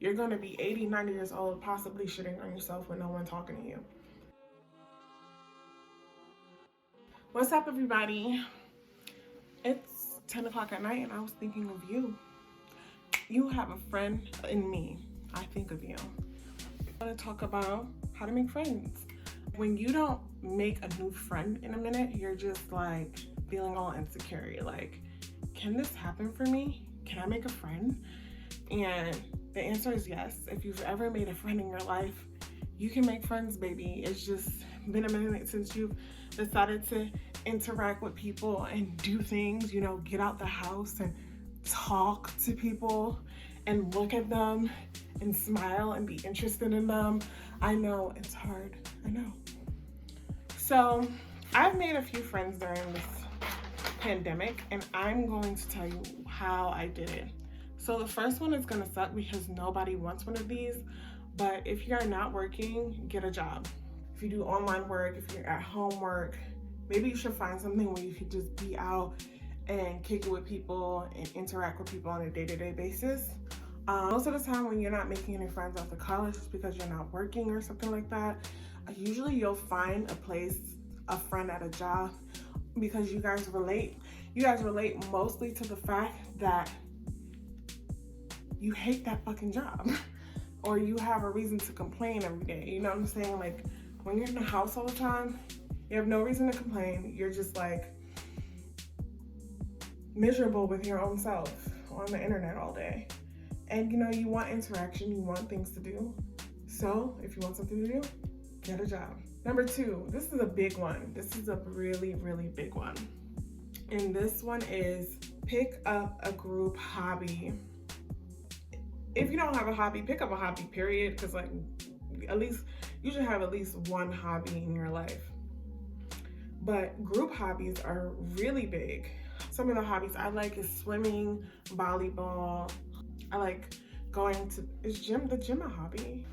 you're going to be 80, 90 years old, possibly shitting on yourself with no one talking to you. What's up, everybody? It's 10 o'clock at night and I was thinking of you. You have a friend in me. I think of you. I'm going to talk about how to make friends. When you don't make a new friend in a minute, you're just like feeling all insecure. You're like, can this happen for me? Can I make a friend? And the answer is yes. If you've ever made a friend in your life, you can make friends, baby. It's just been a minute since you've decided to interact with people and do things, get out the house and talk to people and look at them and smile and be interested in them. I know it's hard. I know. So I've made a few friends during this pandemic, and I'm going to tell you how I did it. So the first one is gonna suck because nobody wants one of these, but if you're not working, get a job. If you do online work, if you're at home work, maybe you should find something where you could just be out and kick it with people and interact with people on a day-to-day basis. Most of the time when you're not making any friends after college, it's because you're not working or something like that. Usually you'll find a friend at a job, because you guys relate. You guys relate mostly to the fact that you hate that fucking job or you have a reason to complain every day. You know what I'm saying? Like when you're in the house all the time, you have no reason to complain. You're just like miserable with your own self on the internet all day. And you want interaction, you want things to do. So if you want something to do, get a job. Number 2, this is a big one. This is a really, really big one. And this one is pick up a group hobby. If you don't have a hobby, pick up a hobby, period. Because you should have at least one hobby in your life. But group hobbies are really big. Some of the hobbies I like is swimming, volleyball. I like going to, the gym a hobby?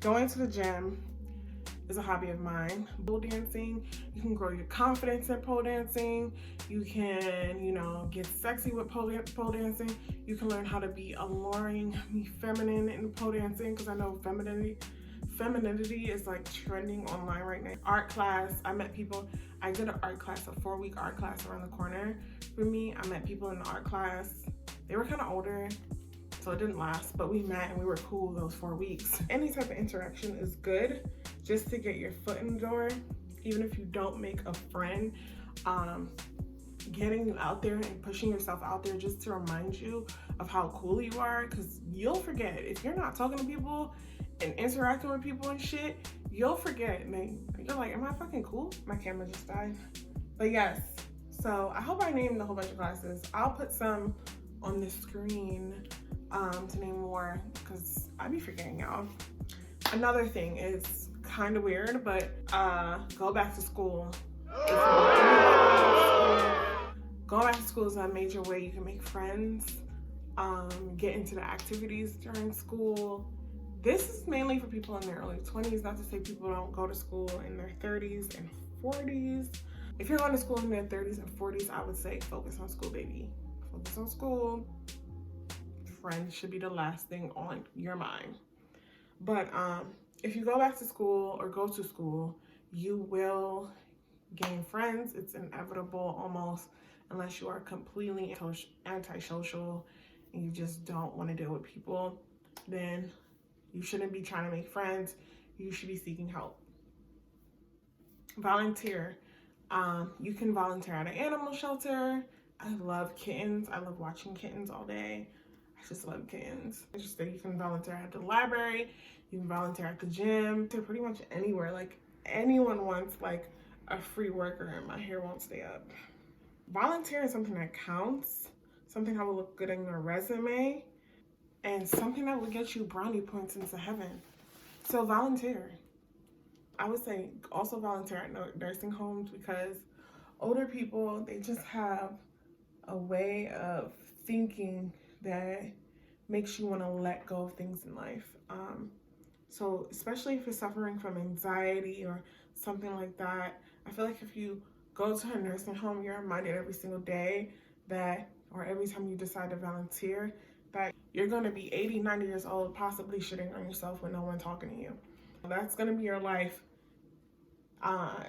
Going to the gym is a hobby of mine. Pole dancing, you can grow your confidence in pole dancing. You can, get sexy with pole dancing. You can learn how to be alluring, be feminine in pole dancing, because I know femininity is like trending online right now. Art class, I met people. I did an art class, a 4-week art class around the corner for me. I met people in the art class. They were kind of older, so it didn't last, but we met and we were cool those 4 weeks. Any type of interaction is good just to get your foot in the door. Even if you don't make a friend, getting you out there and pushing yourself out there just to remind you of how cool you are, because you'll forget. If you're not talking to people and interacting with people and shit, you'll forget. And you're like, am I fucking cool? My camera just died. But yes, so I hope I named a whole bunch of classes. I'll put some on the screen to name more, because I be forgetting, y'all. Another thing is kind of weird, but go back to school. Going back to school is a major way you can make friends, get into the activities during school. This is mainly for people in their early 20s, not to say people don't go to school in their 30s and 40s. If you're going to school in their 30s and 40s, I would say focus on school, baby. Focus on school. Friends should be the last thing on your mind. But if you go back to school or go to school, you will gain friends. It's inevitable almost, unless you are completely antisocial and you just don't want to deal with people. Then you shouldn't be trying to make friends. You should be seeking help. Volunteer. You can volunteer at an animal shelter. I love kittens. I love watching kittens all day. I just love kittens. You can volunteer at the library. You can volunteer at the gym. To pretty much anywhere. Like anyone wants like a free worker and my hair won't stay up. Volunteer is something that counts. Something that will look good in your resume. And something that will get you brownie points into heaven. So volunteer. I would say also volunteer at nursing homes, because older people, they just have a way of thinking that makes you want to let go of things in life. So especially if you're suffering from anxiety or something like that, I feel like if you go to a nursing home, you're reminded every single day that, or every time you decide to volunteer, that you're going to be 80, 90 years old, possibly shitting on yourself with no one talking to you. That's going to be your life,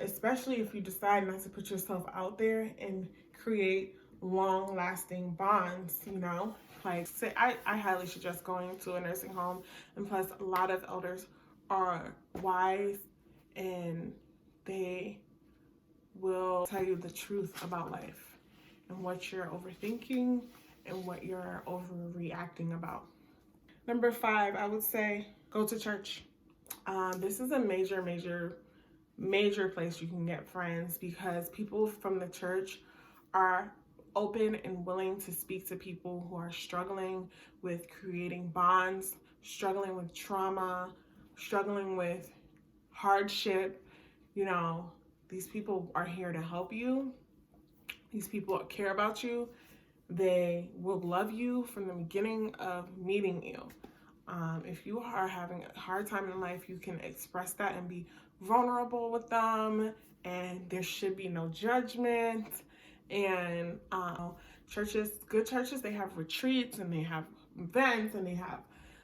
especially if you decide not to put yourself out there and create long-lasting bonds, you know? Like, say, I highly suggest going to a nursing home, and plus a lot of elders are wise and they will tell you the truth about life and what you're overthinking and what you're overreacting about. Number 5, I would say go to church. This is a major place you can get friends, because people from the church are open and willing to speak to people who are struggling with creating bonds, struggling with trauma, struggling with hardship. You know, these people are here to help you. These people care about you. They will love you from the beginning of meeting you. If you are having a hard time in life, you can express that and be vulnerable with them, and there should be no judgment. And good churches, they have retreats and they have events and they have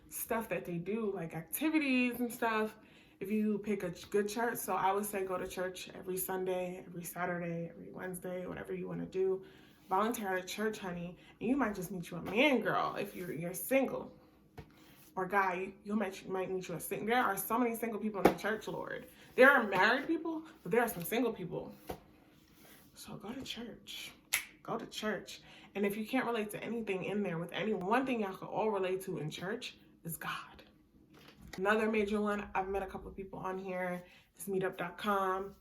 stuff that they do, like activities and stuff. If you pick a good church, so I would say go to church every Sunday, every Saturday, every Wednesday, whatever you want to do. Volunteer at church, honey, and you might just meet you a man, girl, if you're single. Or guy, you might meet you a single. There are so many single people in the church, Lord. There are married people, but there are some single people. So go to church. Go to church. And if you can't relate to anything in there with anyone, one thing y'all can all relate to in church is God. Another major one, I've met a couple of people on here, is meetup.com.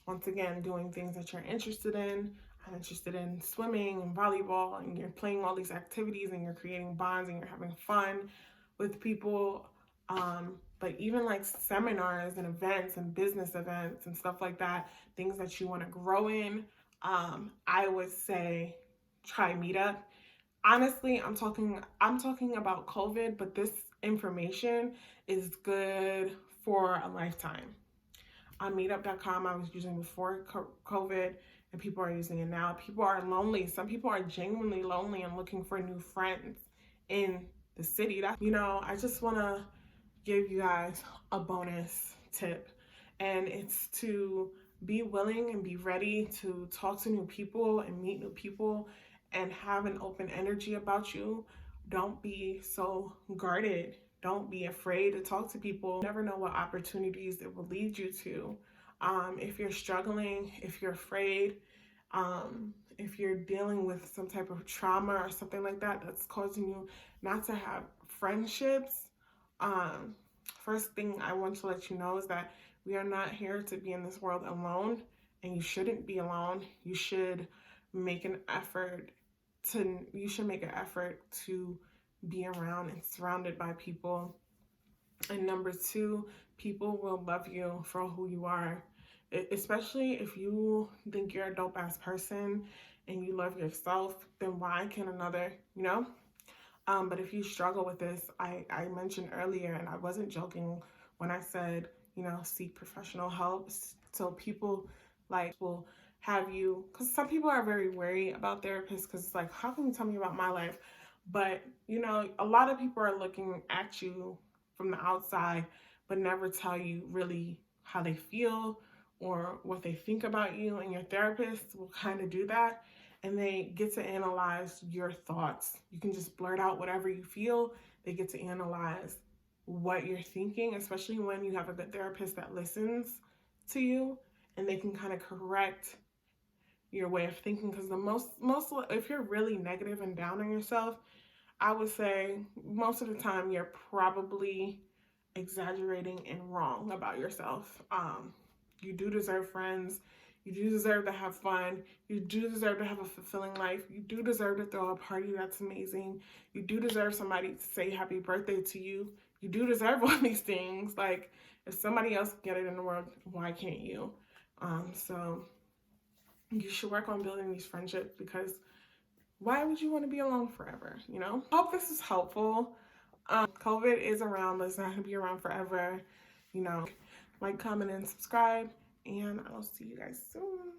Once again, doing things that you're interested in. I'm interested in swimming and volleyball, and you're playing all these activities and you're creating bonds and you're having fun with people. But even like seminars and events and business events and stuff like that, things that you want to grow in, I would say try Meetup. Honestly, I'm talking about COVID, but this information is good for a lifetime. On meetup.com, I was using before COVID, and people are using it now. People are lonely. Some people are genuinely lonely and looking for new friends in the city. I just want to give you guys a bonus tip, and it's to be willing and be ready to talk to new people and meet new people and have an open energy about you. Don't be so guarded. Don't be afraid to talk to people. You never know what opportunities it will lead you to. If you're struggling, if you're afraid, if you're dealing with some type of trauma or something like that that's causing you not to have friendships, first thing I want to let you know is that we are not here to be in this world alone, and you shouldn't be alone. You should make an effort to be around and surrounded by people. And number 2, people will love you for who you are, especially if you think you're a dope ass person and you love yourself. Then why can another, but if you struggle with this, I mentioned earlier, and I wasn't joking when I said, seek professional help. So people will have you, because some people are very wary about therapists, because it's like, how can you tell me about my life? But, a lot of people are looking at you from the outside, but never tell you really how they feel or what they think about you. And your therapist will kind of do that, and they get to analyze your thoughts. You can just blurt out whatever you feel. They get to analyze what you're thinking, especially when you have a good therapist that listens to you, and they can kind of correct your way of thinking. Because if you're really negative and down on yourself, I would say most of the time you're probably exaggerating and wrong about yourself. You do deserve friends. You do deserve to have fun. You do deserve to have a fulfilling life. You do deserve to throw a party that's amazing. You do deserve somebody to say happy birthday to you. You do deserve all these things. Like, if somebody else can get it in the world, why can't you? So you should work on building these friendships, because why would you want to be alone forever, Hope this is helpful. COVID is around, but it's not going to be around forever. Like, comment, and subscribe, and I'll see you guys soon.